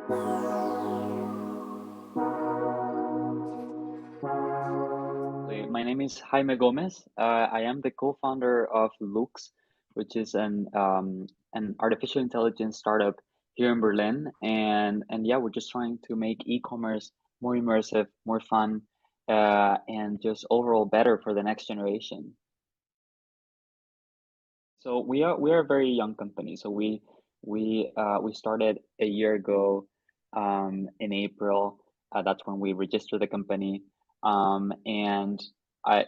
My name is Jaime Gomez. I am the co-founder of Lux, which is an artificial intelligence startup here in Berlin. And yeah, we're just trying to make e-commerce more immersive, more fun, and just overall better for the next generation. So we are a very young company. So we started a year ago in April. That's when we registered the company. And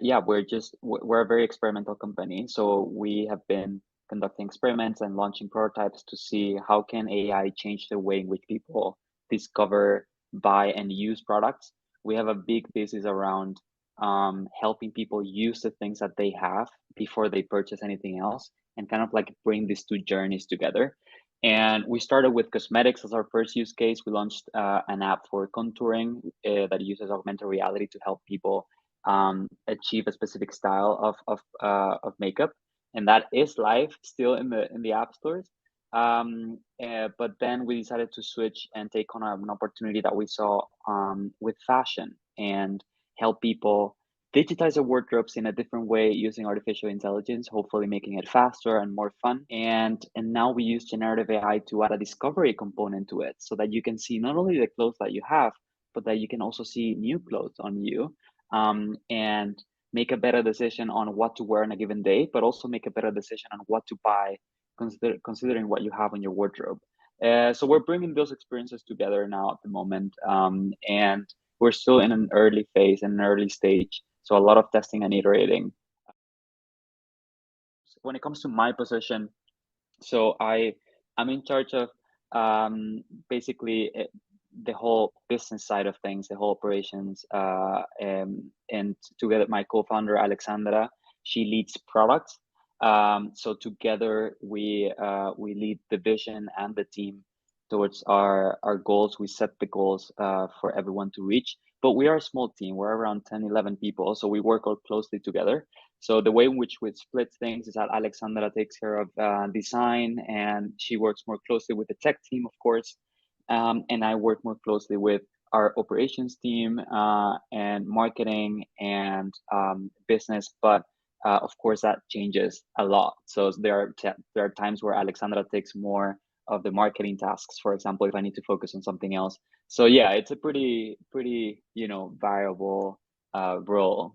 yeah, we're a very experimental company. So we have been conducting experiments and launching prototypes to see how can AI change the way in which people discover, buy, and use products. We have a big thesis around helping people use the things that they have before they purchase anything else and kind of like bring these two journeys together. And we started with cosmetics as our first use case. We launched an app for contouring that uses augmented reality to help people achieve a specific style of makeup, and that is live still in the app stores. But then we decided to switch and take on an opportunity that we saw with fashion and help people digitize their wardrobes in a different way using artificial intelligence, hopefully making it faster and more fun. And now we use generative AI to add a discovery component to it so that you can see not only the clothes that you have, but that you can also see new clothes on you, and make a better decision on what to wear on a given day, but also make a better decision on what to buy, considering what you have in your wardrobe. So we're bringing those experiences together now at the moment, and we're still in an early phase, an early stage. So a lot of testing and iterating. When it comes to my position, so I'm in charge of basically the whole business side of things, the whole operations, and together my co-founder Alexandra, she leads products. So together we lead the vision and the team towards our goals. We set the goals for everyone to reach. But we are a small team. We're around 10, 11 people. So we work all closely together. So the way in which we split things is that Alexandra takes care of design, and she works more closely with the tech team, of course. And I work more closely with our operations team and marketing and business. But of course, that changes a lot. So there are times where Alexandra takes more of the marketing tasks, for example, if I need to focus on something else. So yeah, it's a pretty variable role.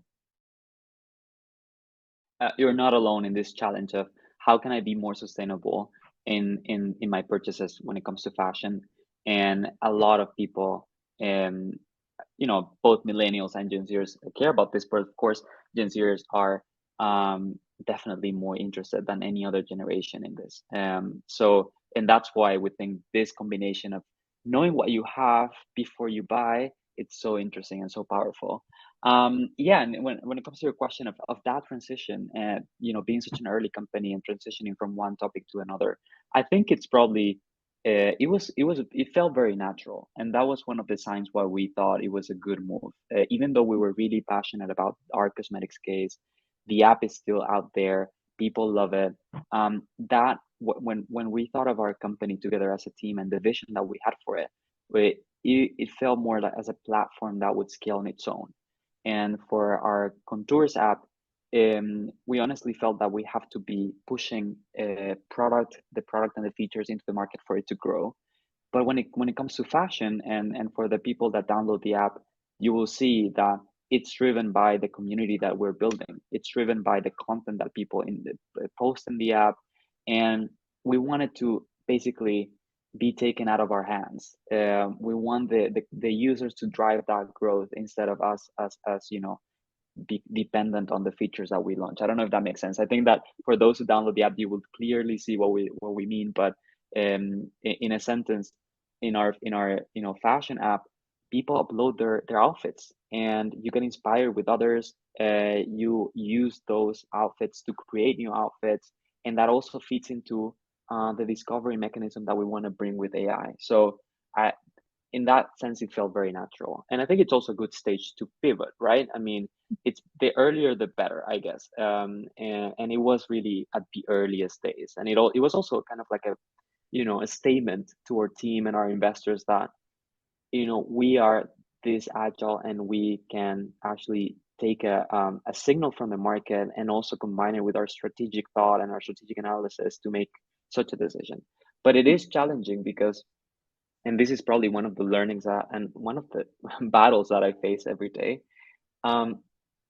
You're not alone in this challenge of how can I be more sustainable in my purchases when it comes to fashion. And a lot of people, um both millennials and Gen Zers care about this, but of course Gen Zers are definitely more interested than any other generation in this. And that's why we think this combination of knowing what you have before you buy, it's so interesting and so powerful. Yeah, and when it comes to your question of that transition and being such an early company and transitioning from one topic to another, I think it's probably it felt very natural, and that was one of the signs why we thought it was a good move. Even though we were really passionate about our cosmetics case, the app is still out there. People love it. When we thought of our company together as a team and the vision that we had for it, it felt more like as a platform that would scale on its own. And for our Contours app, we honestly felt that we have to be pushing the product and the features into the market for it to grow. But when it comes to fashion and for the people that download the app, you will see that it's driven by the community that we're building. It's driven by the content that people post in the app, and we wanted to basically be taken out of our hands. We want the users to drive that growth instead of us as be dependent on the features that we launch. I don't know if that makes sense. I think that for those who download the app, you will clearly see what we mean. But in a sentence, in our fashion app, people upload their outfits, and you get inspired with others. You use those outfits to create new outfits, and that also feeds into the discovery mechanism that we want to bring with AI. So I, in that sense, it felt very natural. And I think it's also a good stage to pivot, right? I mean, it's the earlier the better, I guess. And it was really at the earliest days. And it was also kind of like a statement to our team and our investors that, we are this agile and we can actually take a signal from the market and also combine it with our strategic thought and our strategic analysis to make such a decision. But it is challenging because, and this is probably one of the learnings and one of the battles that I face every day. Um,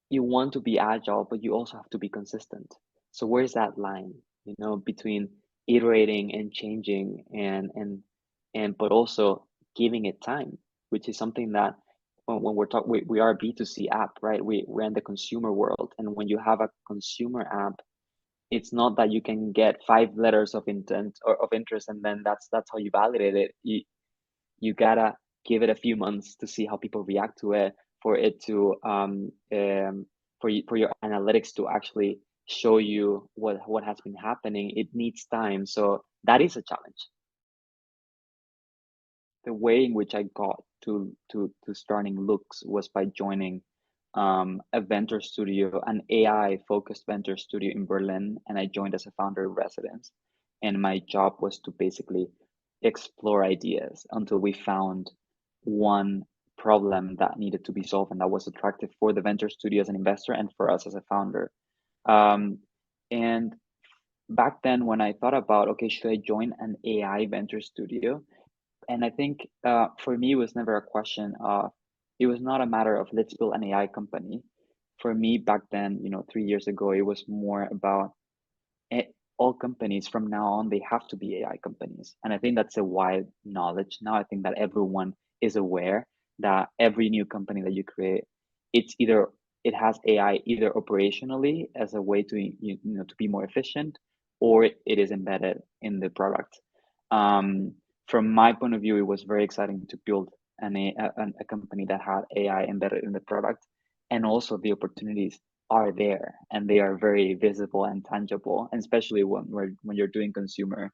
you want to be agile, but you also have to be consistent. So where's that line, between iterating and changing and but also giving it time, which is something that when we're talking, we are a B2C app, right? We're in the consumer world. And when you have a consumer app, it's not that you can get 5 letters of intent or of interest and then that's how you validate it. You gotta give it a few months to see how people react to it, for it to for your analytics to actually show you what has been happening. It needs time, so that is a challenge. The way in which I got to starting Looks was by joining a venture studio, an AI focused venture studio in Berlin, and I joined as a founder in residence. And my job was to basically explore ideas until we found one problem that needed to be solved and that was attractive for the venture studio as an investor and for us as a founder. Um, and back then, when I thought about, okay, should I join an AI venture studio? And I think for me, it was never a question of, it was not a matter of let's build an AI company. For me, back then, 3 years ago, it was more about all companies from now on, they have to be AI companies. And I think that's a wide knowledge now. I think that everyone is aware that every new company that you create, it's either it has AI either operationally as a way to to be more efficient, or it is embedded in the product. Um, from my point of view, it was very exciting to build a company that had AI embedded in the product, and also the opportunities are there and they are very visible and tangible, and especially when you're doing consumer.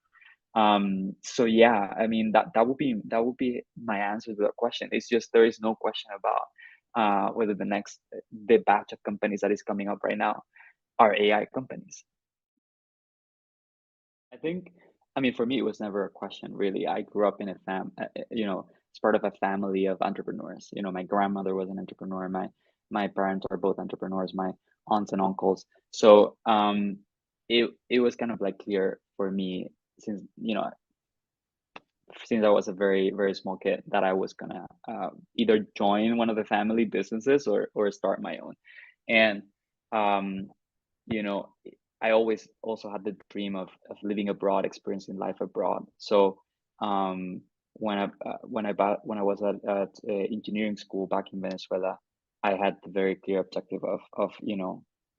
So yeah, I mean that would be my answer to that question. It's just there is no question about whether the batch of companies that is coming up right now are AI companies. I think, I mean, for me, it was never a question, really. I grew up in as part of a family of entrepreneurs. My grandmother was an entrepreneur. My parents are both entrepreneurs. My aunts and uncles. So it was kind of like clear for me since I was a very very small kid that I was gonna either join one of the family businesses or start my own, and um, you know, I always also had the dream of living abroad, experiencing life abroad. So when I was at engineering school back in Venezuela, I had the very clear objective of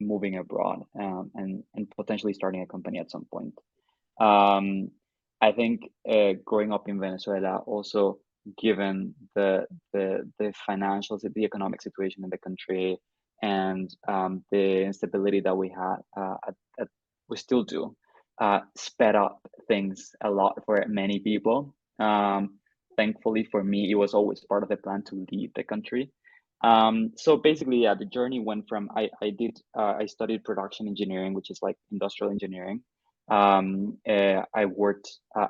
moving abroad and potentially starting a company at some point. Um, I think growing up in Venezuela, also given the financial, the economic situation in the country, and the instability that we had, we still do, sped up things a lot for many people. Thankfully for me, it was always part of the plan to leave the country. So basically, yeah, the journey went from I studied production engineering, which is like industrial engineering. I worked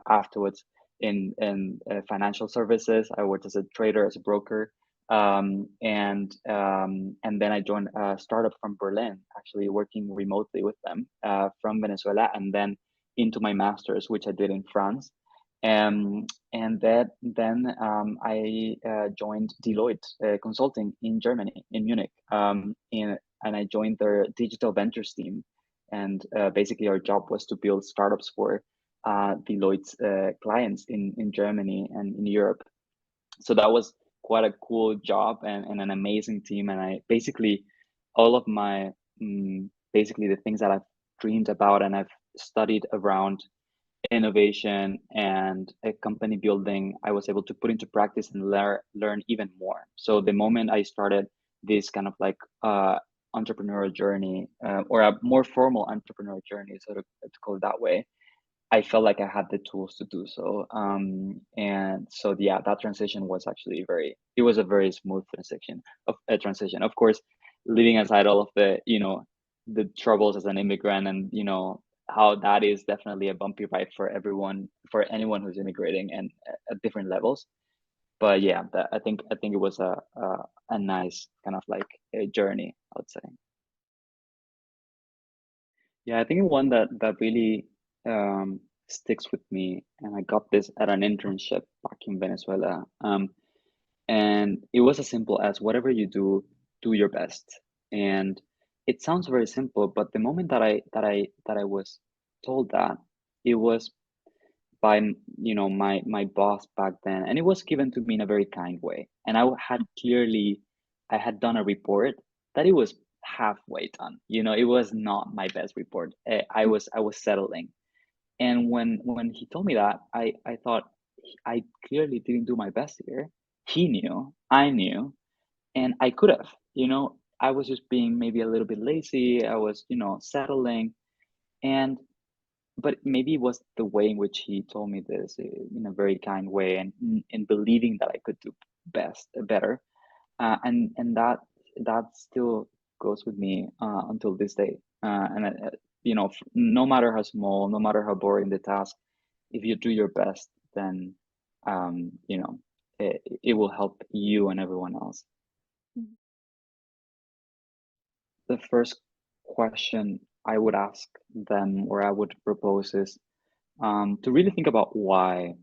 afterwards in financial services. I worked as a trader, as a broker, and then I joined a startup from Berlin, actually working remotely with them from Venezuela, and then into my master's, which I did in France. And then I joined Deloitte Consulting in Germany, in Munich, and I joined their digital ventures team. And basically, our job was to build startups for Deloitte's clients in Germany and in Europe. So that was quite a cool job and an amazing team. And I basically, all of my, basically the things that I've dreamed about and I've studied around innovation and a company building, I was able to put into practice and learn even more. So the moment I started this kind of like entrepreneurial journey, or a more formal entrepreneurial journey, so to call it that way, I felt like I had the tools to do so. And so yeah, that transition was actually it was a very smooth transition. Of course, leaving aside all of the troubles as an immigrant and how that is definitely a bumpy ride for everyone, for anyone who's immigrating, and at different levels. But yeah, I think it was a nice kind of like a journey, I would say. Yeah, I think one that really sticks with me, and I got this at an internship back in Venezuela. And it was as simple as whatever you do, do your best. And it sounds very simple, but the moment that I was told that, it was by my boss back then, and it was given to me in a very kind way. And I had done a report that it was halfway done. It was not my best report. I was settling. And when he told me that, I thought, I clearly didn't do my best here. He knew, I knew, and I could have. I was just being maybe a little bit lazy. I was, settling. And but maybe it was the way in which he told me this, in a very kind way, and in believing that I could do better. And that still goes with me until this day. No matter how small, no matter how boring the task, if you do your best, then um, you know, it will help you and everyone else. Mhm. The first question I would ask them, or I would propose, is to really think about why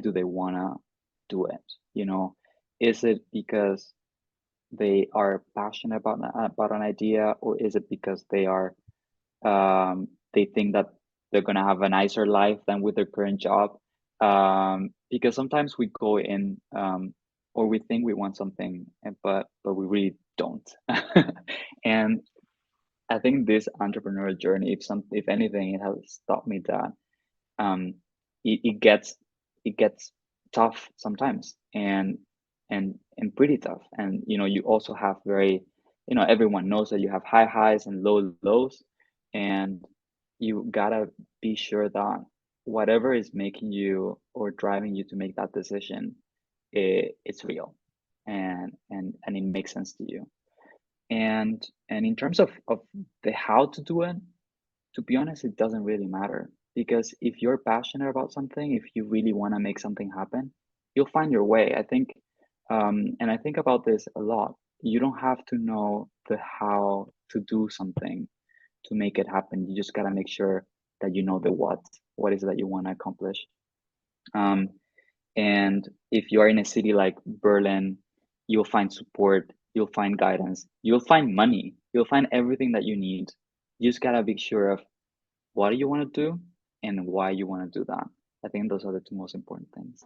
do they wanna do it? You know, is it because they are passionate about an idea, or is it because they think that they're gonna have a nicer life than with their current job? Because sometimes we go in, or we think we want something, but we really don't. And I think this entrepreneurial journey, if anything, it has taught me that um, it gets tough sometimes, and pretty tough. And you also have very, everyone knows that you have high highs and low lows, and you gotta be sure that whatever is making you or driving you to make that decision, it's real, and it makes sense to you. And in terms of the how to do it, to be honest, it doesn't really matter, because if you're passionate about something, if you really want to make something happen, you'll find your way. I think, and I think about this a lot. You don't have to know the how to do something to make it happen. You just gotta make sure that you know the what. What is it that you want to accomplish? Um, and if you are in a city like Berlin, you'll find support, you'll find guidance, you'll find money, you'll find everything that you need. You just gotta be sure of what do you want to do and why you want to do that. I think those are the two most important things.